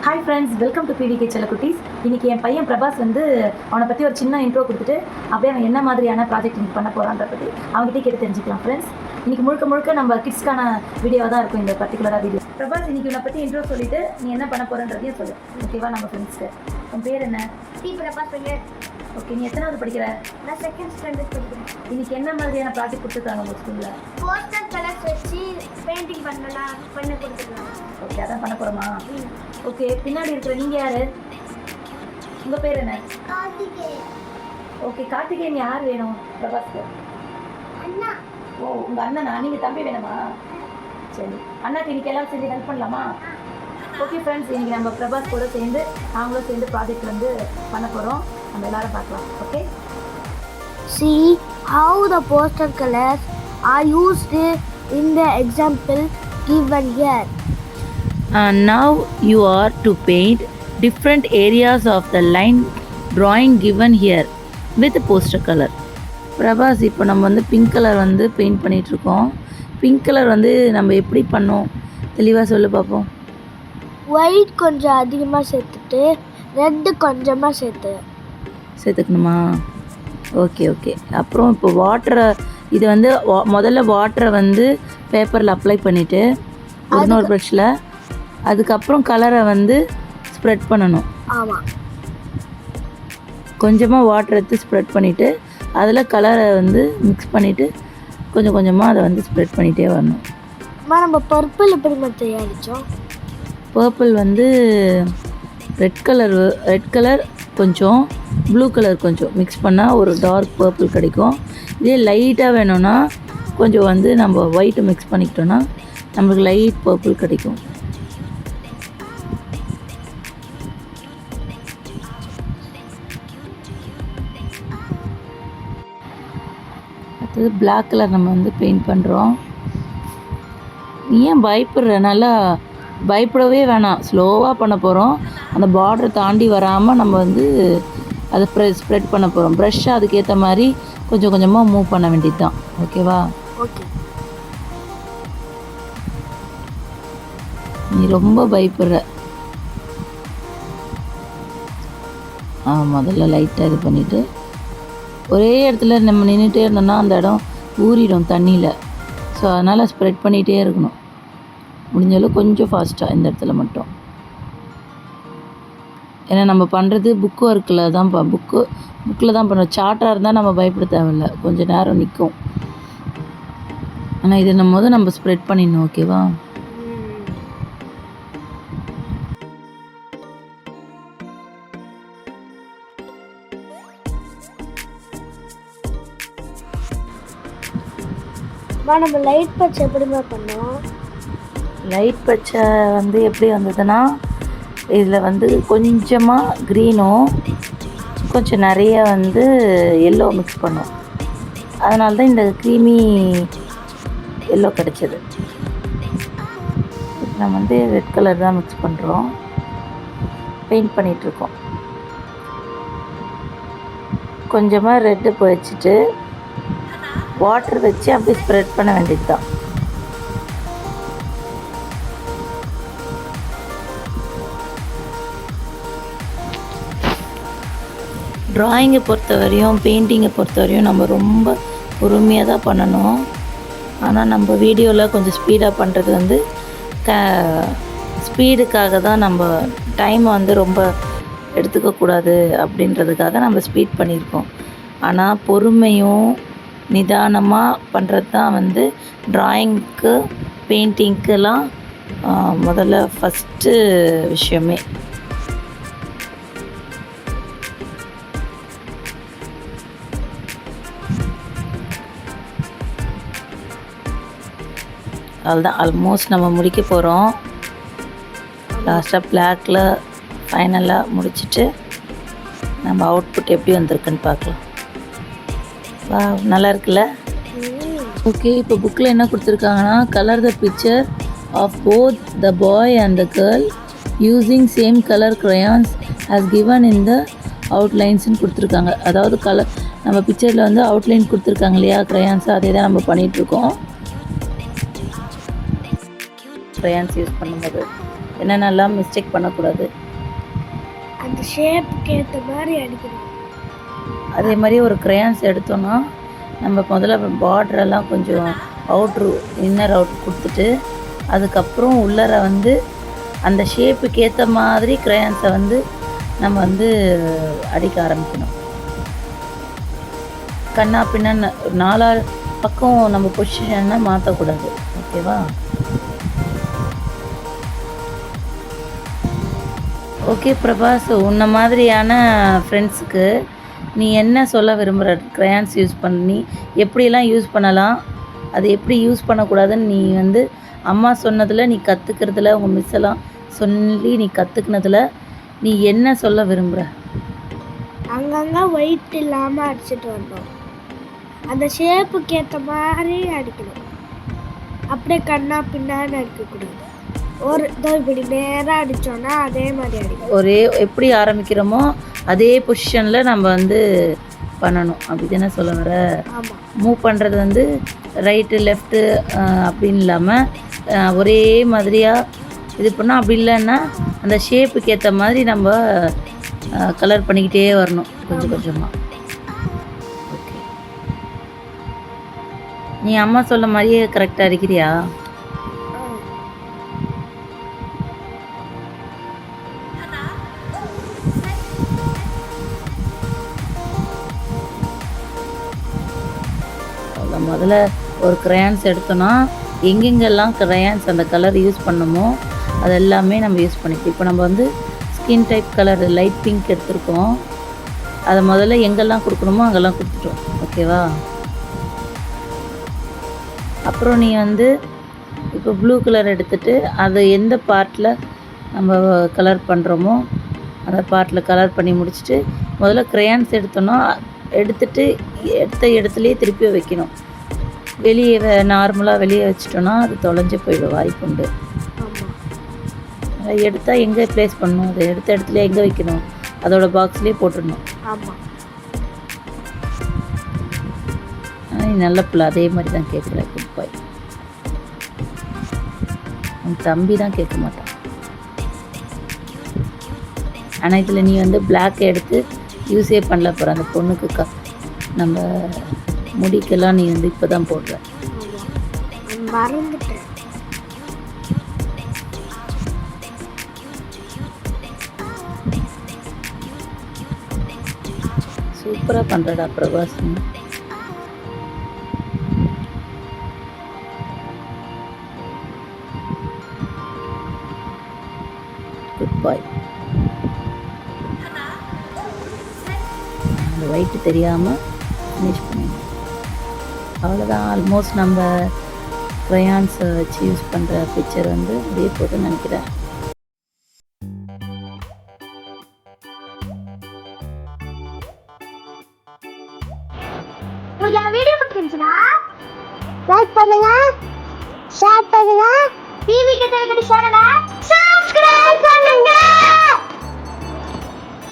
Hi friends, welcome to PVK செல்லக்குட்டீஸ். இன்றைக்கி என் பையன் பிரபாஸ் வந்து அவனை பற்றி ஒரு சின்ன இன்ட்ரோ கொடுத்துட்டு அப்படியே அவன் என்ன மாதிரியான ப்ராஜெக்ட் இன்னைக்கு பண்ண போகிறான்ற பற்றி அவங்ககிட்ட கேட்டு தெரிஞ்சுக்கலாம். ஃப்ரெண்ட்ஸ், இன்றைக்கி முழுக்க நம்ம கிட்ஸ்க்கான வீடியோவாக தான் இருக்கும் இந்த பர்டிகுலராக வீடியோ. பிரபாஸ், இன்றைக்கி உன்னை பற்றி இன்ட்ரோ சொல்லிவிட்டு நீ என்ன பண்ண போகிறன்றதையும் சொல்லு. ஓகேவா நம்ம ஃப்ரெண்ட்ஸ்க்கு? உன் பேர் என்ன? பிரபாஸ் பையன். ஓகே, நீ எத்தனாவது படிக்கிற? நான் செகண்ட் ஸ்டாண்டர்ட் படிக்கிறேன். இன்றைக்கி என்ன மாதிரியான ப்ராஜெக்ட் கொடுத்துருக்காங்க உங்கள் ஸ்கூலில்? போஸ்டர் கலர்ஸ் வச்சு பெயிண்டிங் பண்ண கொடுத்துருக்காங்க. ஓகே, அதான் பண்ண போகிறோமா? ஓகே, பின்னாடி இருக்கிற நீங்கள் யார்? உங்கள் பேர் என்ன? கார்த்திகேயன். ஓகே, கார்த்திகேயன் யார் வேணும் பிரபாஸ்க்கு? அண்ணா. ஓ, உங்கள் அண்ணனா? நீங்கள் தம்பி வேணுமா? சரி, அண்ணாக்கு இன்றைக்கி எல்லாம் சேர்ந்து ஹெல்ப் பண்ணலாமா? ஓகே ஃப்ரெண்ட்ஸ், இன்றைக்கி நம்ம பிரபாஸ் கூட சேர்ந்து நாங்களும் சேர்ந்து ப்ராஜெக்ட் வந்து பண்ண போகிறோம். நம்ம எல்லாரும் பார்க்கலாம். Okay, See how the poster colors are used in the example given here. And now you are to paint different areas of the line drawing given here with poster color. Prabhas, இப்போ நம்ம வந்து pink colour வந்து paint பண்ணிகிட்ருக்கோம். Pink colour வந்து நம்ம எப்படி பண்ணோம் தெளிவாக சொல்லு பார்ப்போம். ஒயிட் கொஞ்சம் அதிகமாக சேர்த்துட்டு ரெட்டு கொஞ்சமாக சேர்த்துக்கணுமா? Okay okay. அப்புறம் இப்போ வாட்டரை இது வந்து முதல்ல வாட்டரை வந்து பேப்பரில் அப்ளை பண்ணிவிட்டு இன்னொரு ப்ரஷ்ஷில் அதுக்கப்புறம் கலரை வந்து ஸ்ப்ரெட் பண்ணணும். ஆமாம், கொஞ்சமாக வாட்டர் எடுத்து ஸ்ப்ரெட் பண்ணிவிட்டு அதில் கலரை வந்து மிக்ஸ் பண்ணிவிட்டு கொஞ்சம் கொஞ்சமாக அதை வந்து ஸ்ப்ரெட் பண்ணிகிட்டே வரணும். நம்ம பர்பிள் எப்படி தயாரித்தோம்? பர்பிள் வந்து ரெட் கலர் கொஞ்சம் ப்ளூ கலர் கொஞ்சம் மிக்ஸ் பண்ணால் ஒரு டார்க் பர்பிள் கிடைக்கும். இதே லைட்டாக வேணும்னா கொஞ்சம் வந்து நம்ம ஒயிட்டை மிக்ஸ் பண்ணிக்கிட்டோன்னா நம்மளுக்கு லைட் பர்பிள் கிடைக்கும். அடுத்தது பிளாக் கலர் நம்ம வந்து பெயிண்ட் பண்ணுறோம். நீ ஏன் பயப்படுற? நல்லா பயப்படவே வேணாம், ஸ்லோவாக பண்ண போகிறோம். அந்த பார்டரை தாண்டி வராமல் நம்ம வந்து அதை ஸ்ப்ரெட் பண்ண போகிறோம். ப்ரஷ்ஷாக அதுக்கேற்ற மாதிரி கொஞ்சம் கொஞ்சமாக மூவ் பண்ண வேண்டியது தான். ஓகேவா? ஓகே. நீ ரொம்ப பயப்படுற. முதல்ல லைட்டாக இது பண்ணிவிட்டு ஒரே இடத்துல நம்ம நின்றுட்டே இருந்தோம்னா அந்த இடம் ஊறிடும் தண்ணியில். ஸோ அதனால் ஸ்ப்ரெட் பண்ணிகிட்டே இருக்கணும். முடிஞ்சாலும் கொஞ்சம் ஃபாஸ்ட்டாக இந்த இடத்துல மட்டும். ஏன்னா நம்ம பண்ணுறது புக்கு ஒர்க்கில் தான் புக்கில் தான் பண்ணுறோம். சார்ட்டாக இருந்தால் நம்ம பயப்பட தேவையில்ல, கொஞ்சம் நேரம் நிற்கும். ஆனால் இதை நம்ம ஸ்ப்ரெட் பண்ணிடணும். ஓகேவா? நம்ம லைட் பச்சை எப்படிமா பண்ணோம்? லைட் பச்சை வந்து எப்படி வந்ததுன்னா இதில் வந்து கொஞ்சமாக க்ரீனும் கொஞ்சம் நிறைய வந்து எல்லோ மிக்ஸ் பண்ணோம். அதனால தான் இந்த க்ரீமி எல்லோ கிடச்சிது. நம்ம வந்து ரெட் கலர் தான் மிக்ஸ் பண்ணுறோம், பெயிண்ட் பண்ணிகிட்ருக்கோம். கொஞ்சமாக ரெட்டு வச்சுட்டு வாட்டர் வச்சு அப்படியே ஸ்ப்ரெட் பண்ண வேண்டியது தான். ட்ராயிங்கை பொறுத்தவரையும் பெயிண்டிங்கை பொறுத்தவரையும் நம்ம ரொம்ப பொறுமையாக தான் பண்ணணும். ஆனால் நம்ம வீடியோவில் கொஞ்சம் ஸ்பீடாக பண்ணுறது வந்து ஸ்பீடுக்காக தான். நம்ம டைமை வந்து ரொம்ப எடுத்துக்கக்கூடாது அப்படின்றதுக்காக நம்ம ஸ்பீட் பண்ணியிருக்கோம். ஆனால் பொறுமையும் நிதானமாக பண்ணுறது தான் வந்து ட்ராயிங்க்கு பெயிண்டிங்க்கெலாம் முதல்ல ஃபஸ்ட்டு விஷயமே. அதுதான் ஆல்மோஸ்ட் நம்ம முடிக்க போகிறோம். லாஸ்ட்டாக பிளாக்கில் ஃபைனலாக முடிச்சுட்டு நம்ம அவுட்புட் எப்படி வந்திருக்குன்னு பார்க்கலாம். வா, நல்லா இருக்குல்ல? ஓகே, இப்போ புக்கில் என்ன கொடுத்துருக்காங்கன்னா, colour the picture of both the boy and the girl using same colour crayons as given in the outlines-ன்னு கொடுத்துருக்காங்க. அதாவது கலர் நம்ம பிக்சரில் வந்து அவுட்லைன் கொடுத்துருக்காங்க இல்லையா, க்ரையான்ஸ், அதே தான் நம்ம பண்ணிகிட்ருக்கோம். க்ரையான்ஸ் யூஸ் பண்ணும்போது என்னென்னலாம் மிஸ்டேக் பண்ணக்கூடாது. அந்த ஷேப்புக்கு ஏற்ற மாதிரி அடிக்கணும். அதே மாதிரி ஒரு crayons எடுத்தோன்னா நம்ம முதல்ல பார்டரெல்லாம் கொஞ்சம் இன்னர் அவுட் கொடுத்துட்டு அதுக்கப்புறம் உள்ளர வந்து அந்த ஷேப்புக்கு ஏற்ற மாதிரி crayonsஸை வந்து நம்ம வந்து அடிக்க ஆரம்பிக்கணும். கண்ணா பின்னா 4 பக்கம் நம்ம பொசிஷனை மாற்றக்கூடாது. ஓகேவா? ஓகே பிரபாஸ், உன்ன மாதிரியான ஃப்ரெண்ட்ஸுக்கு நீ என்ன சொல்ல விரும்புகிற? crayons யூஸ் பண்ணி எப்படியெல்லாம் யூஸ் பண்ணலாம், அது எப்படி யூஸ் பண்ணக்கூடாதுன்னு நீ வந்து அம்மா சொன்னதில், நீ கற்றுக்கிறதுல, உங்கள் மிஸ் எல்லாம் சொல்லி நீ கற்றுக்கினதில் நீ என்ன சொல்ல விரும்புகிற? அங்கங்கே வெயிட் இல்லாமல் அடிச்சுட்டு வரணும். அந்த ஷேப்புக்கு ஏற்ற மாதிரி அடிக்கணும். அப்படியே கண்ணா பின்னான்னு அடிக்கக்கூடாது. இப்படி நேராக அடித்தோன்னா அதே மாதிரி அடிக்கணும். எப்படி ஆரம்பிக்கிறோமோ அதே பொசிஷனில் நம்ம வந்து பண்ணணும். அப்படி தானே சொல்ல வர? ஆமாம். மூவ் பண்ணுறது வந்து ரைட்டு லெஃப்ட்டு அப்படின்னு இல்லாமல் ஒரே மாதிரியாக இது பண்ணால், அப்படி இல்லைன்னா அந்த ஷேப்புக்கு ஏற்ற மாதிரி நம்ம கலர் பண்ணிக்கிட்டே வரணும் கொஞ்சம் கொஞ்சமாக. ஓகே, நீ அம்மா சொல்ல மாதிரியே கரெக்டாக அடிக்கிறியா? முதல்ல ஒரு crayons எடுத்தோன்னா எங்கெங்கெல்லாம் crayons அந்த கலர் யூஸ் பண்ணணுமோ அது எல்லாமே நம்ம யூஸ் பண்ணிக்கலாம். இப்போ நம்ம வந்து skin type colour light pink எடுத்துருக்கோம். அதை முதல்ல எங்கெல்லாம் கொடுக்கணுமோ அங்கெல்லாம் கொடுத்துட்டோம். ஓகேவா? அப்புறம் நீ வந்து இப்போ ப்ளூ கலர் எடுத்துகிட்டு அது எந்த பார்ட்டில் நம்ம கலர் பண்ணுறோமோ அந்த பார்ட்டில் கலர் பண்ணி முடிச்சுட்டு முதல்ல crayons எடுத்தோன்னா எடுத்துகிட்டு எடுத்த இடத்துலையே திருப்பி வைக்கணும். வெளியே நார்மலாக வெளியே வச்சிட்டோன்னா அது தொலைஞ்சு போயிடும் வாய்ப்புண்டு. அதை எடுத்தால் எங்கே ப்ளேஸ் பண்ணணும், அதை எடுத்த இடத்துல எங்கே வைக்கணும், அதோட பாக்ஸ்லேயே போட்டுடணும். ஆமாம். நீ நல்ல பிள்ளை, அதே மாதிரி தான் கேட்குற. குட் பாய். உன் தம்பி தான் கேட்க மாட்டான். ஆனால் இதில் நீ வந்து பிளாக் எடுத்து யூஸே பண்ணல போகிற. அந்த பொண்ணுக்கு நம்ம முடிக்கெல்லாம் நீ வந்து இப்போ தான் போடுற. மறந்துட்டேன். சூப்பராக பண்ணுறடா பிரபாஸ். குட் பாய். அந்த ஒயிட்டு தெரியாமல் ஃபினிஷ் பண்ணிடணும். அவ்வளோதான். ஆல்மோஸ்ட் நம்ம crayonsஸை வச்சு யூஸ் பண்ணுற பிக்சர் வந்து அப்படியே போட்டு நினைக்கிறேன். வீடியோ பிடிச்சிருந்துச்சுன்னா லைக் பண்ணுங்க, ஷேர் பண்ணுங்க, டிவி கிட்ட சேனலை சப்ஸ்கிரைப் பண்ணுங்க.